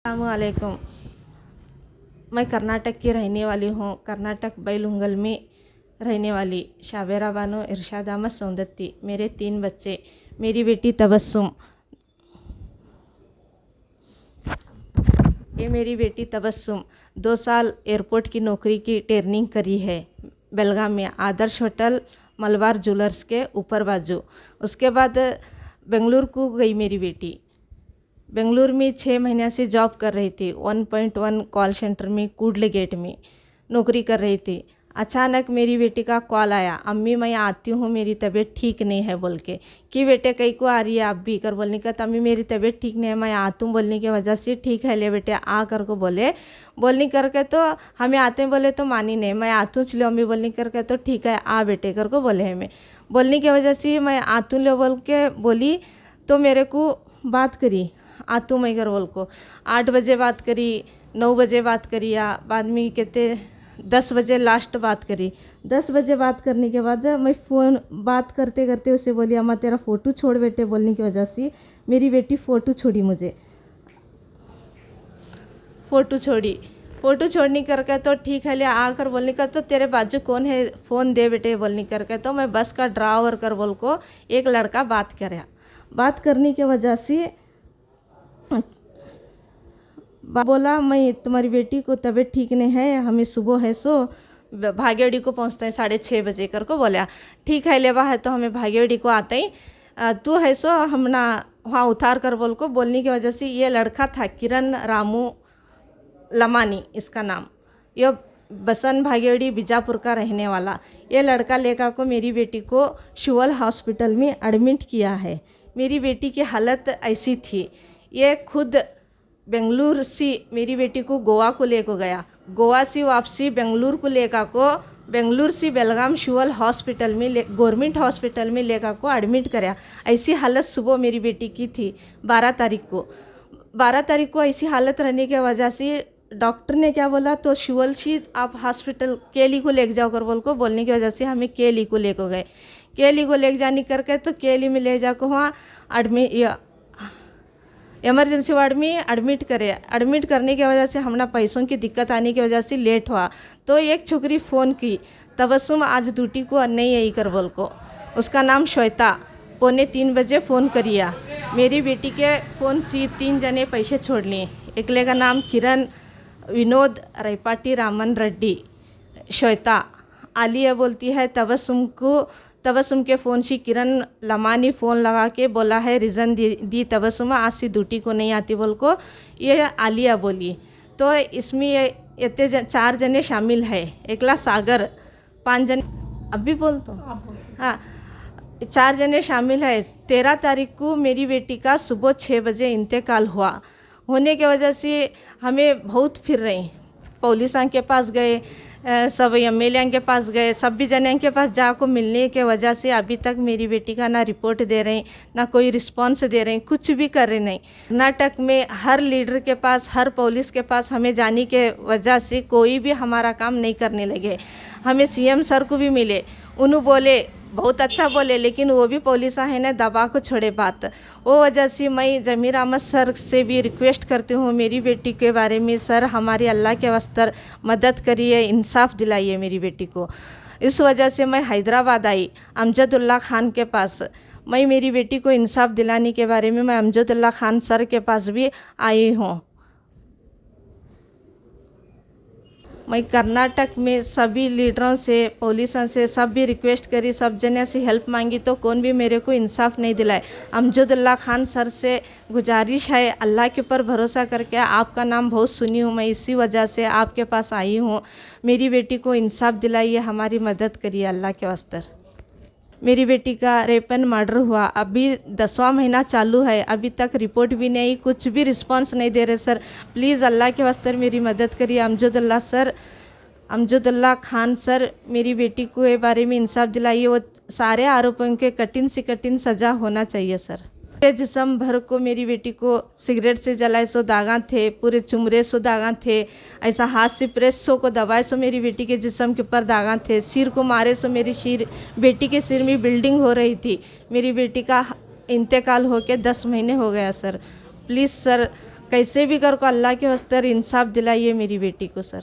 अस्सलामुअलैकुम। मैं कर्नाटक की रहने वाली हूँ। कर्नाटक बैलुंगल में रहने वाली शाबेरा बानो इरशाद अहमद सौंदत्ती। मेरे 3 बच्चे, मेरी बेटी तबस्सुम, ये मेरी बेटी तबस्सुम 2 साल एयरपोर्ट की नौकरी की ट्रेनिंग करी है बेलगाम में, आदर्श होटल मलबार ज्वेलर्स के ऊपर बाजू। उसके बाद बेंगलुरु को गई मेरी बेटी। बेंगलुरु में 6 महीने से जॉब कर रही थी। 1.1 कॉल सेंटर में कूडले गेट में नौकरी कर रही थी। अचानक मेरी बेटी का कॉल आया, अम्मी मैं आती हूँ, मेरी तबीयत ठीक नहीं है बोल के। कि बेटे कहीं को आ रही है आप भी कर बोलने का, तो अम्मी मेरी तबीयत ठीक नहीं है, मैं आती हूँ बोलने की वजह से ठीक है ले बेटे आ कर को बोलने करके तो हमें आते हैं बोले तो मानी नहीं, मैं आती हूँ चलो अम्मी बोलने करके तो ठीक है आ बेटे कर को बोले हमें। बोलने की वजह से मैं आती हूँ ले बोल के बोली तो मेरे को बात करी आतू मैगर बोल को 8 बजे बात करी, 9 बजे बात करी, या बाद में कहते 10 बजे लास्ट बात करी। 10 बजे बात करने के बाद मैं फ़ोन बात करते करते उसे बोली अम्मा तेरा फ़ोटो छोड़ बेटे बोलने की वजह से मेरी बेटी फ़ोटो छोड़ी मुझे। फ़ोटो छोड़नी करके तो ठीक है ले आकर बोलने का तो तेरे बाजू कौन है फ़ोन दे बेटे बोलने करके तो मैं बस का ड्राइवर कर बोल को एक लड़का बात कराया। बात करने की वजह से बोला मैं तुम्हारी बेटी को तबीयत ठीक नहीं है, हमें सुबह है सो भागेड़ी को पहुँचते हैं 6:30 बजे कर को बोला ठीक है लेवा है तो हमें भागेड़ी को आते ही तू है सो हम ना वहाँ उतार कर बोल को बोलने की वजह से ये लड़का था किरण रामू लमानी इसका नाम, ये बसन भागेड़ी बीजापुर का रहने वाला। ये लड़का लेकर को मेरी बेटी को शिवल हॉस्पिटल में एडमिट किया है। मेरी बेटी की हालत ऐसी थी, ये खुद बेंगलुरु से मेरी बेटी को गोवा को लेकर गया, गोवा से वापसी बेंगलुरु को लेकर को बेंगलुरु से बेलगाम शिवल हॉस्पिटल में गवर्नमेंट हॉस्पिटल में लेकर को एडमिट कराया। ऐसी हालत सुबह मेरी बेटी की थी 12 तारीख को ऐसी हालत रहने की वजह से डॉक्टर ने क्या बोला तो शिवल से आप हॉस्पिटल केली को लेके जाओ कर बोलने की वजह से हमें केली को लेकर गए। केली को लेके जाने करके तो केली में ले जाकर वहाँ इमरजेंसी वार्ड में एडमिट करने की वजह से हमने पैसों की दिक्कत आने की वजह से लेट हुआ। तो एक छोकरी फ़ोन की तबस्सुम आज ड्यूटी को नहीं आई कर बोल को, उसका नाम श्वेता 2:45 बजे फ़ोन करिया। मेरी बेटी के फ़ोन से 3 जने पैसे छोड़ लिए। एकले का नाम किरण विनोद रैपाटी रामन रेड्डी, श्वेता आलिया बोलती है तबस्सुम के फ़ोन से किरण लमानी फ़ोन लगा के बोला है रीज़न दी तबस्सुम आज से ड्यूटी को नहीं आती बोल को ये आलिया बोली। तो इसमें इतने 4 जने शामिल है, एकला सागर 5 जने अभी बोल तो हाँ 4 जने शामिल है। 13 तारीख को मेरी बेटी का सुबह 6 बजे इंतकाल होने की वजह से हमें बहुत फिर रही, पुलिस के पास गए, सब MLA के पास गए, सब भी जने के पास जाको मिलने के वजह से अभी तक मेरी बेटी का ना रिपोर्ट दे रहे ना कोई रिस्पांस दे रहे, कुछ भी कर रहे नहीं। कर्नाटक में हर लीडर के पास हर पुलिस के पास हमें जाने के वजह से कोई भी हमारा काम नहीं करने लगे। हमें CM सर को भी मिले, उन्होंने बोले बहुत अच्छा बोले, लेकिन वो भी पुलिस है ना दबा को छोड़े बात। वो वजह से मैं जमीर अहमद सर से भी रिक्वेस्ट करती हूँ मेरी बेटी के बारे में, सर हमारी अल्लाह के वास्ते मदद करिए, इंसाफ दिलाइए मेरी बेटी को। इस वजह से मैं हैदराबाद आई अमजदुल्ला खान के पास। मैं मेरी बेटी को इंसाफ दिलाने के बारे में मैं अमजदुल्ला खान सर के पास भी आई हूँ। मैं कर्नाटक में सभी लीडरों से पुलिसों से सब भी रिक्वेस्ट करी, सब जने से हेल्प मांगी तो कौन भी मेरे को इंसाफ नहीं दिलाए। अमजदुल्ला खान सर से गुजारिश है, अल्लाह के ऊपर भरोसा करके आपका नाम बहुत सुनी हूँ मैं, इसी वजह से आपके पास आई हूँ। मेरी बेटी को इंसाफ दिलाइए, हमारी मदद करिए अल्लाह के वास्ते। मेरी बेटी का रेप एंड मर्डर हुआ, अभी 10वां महीना चालू है, अभी तक रिपोर्ट भी नहीं, कुछ भी रिस्पांस नहीं दे रहे। सर प्लीज़ अल्लाह के वास्ते मेरी मदद करिए। अमजदुल्ला खान सर मेरी बेटी को के बारे में इंसाफ दिलाइए, वो सारे आरोपियों के कठिन से कठिन सज़ा होना चाहिए सर। पूरे जिस्म भर को मेरी बेटी को सिगरेट से जलाए सो दागा थे, पूरे चुमरे सो दागा थे, ऐसा हाथ से प्रेस सो को दबाए सो मेरी बेटी के जिस्म के ऊपर दागा थे, सिर को मारे सो बेटी के सिर में बिल्डिंग हो रही थी। मेरी बेटी का इंतकाल होके 10 महीने हो गया सर। प्लीज़ सर कैसे भी कर को अल्लाह के वास्ते इंसाफ दिलाइए मेरी बेटी को सर।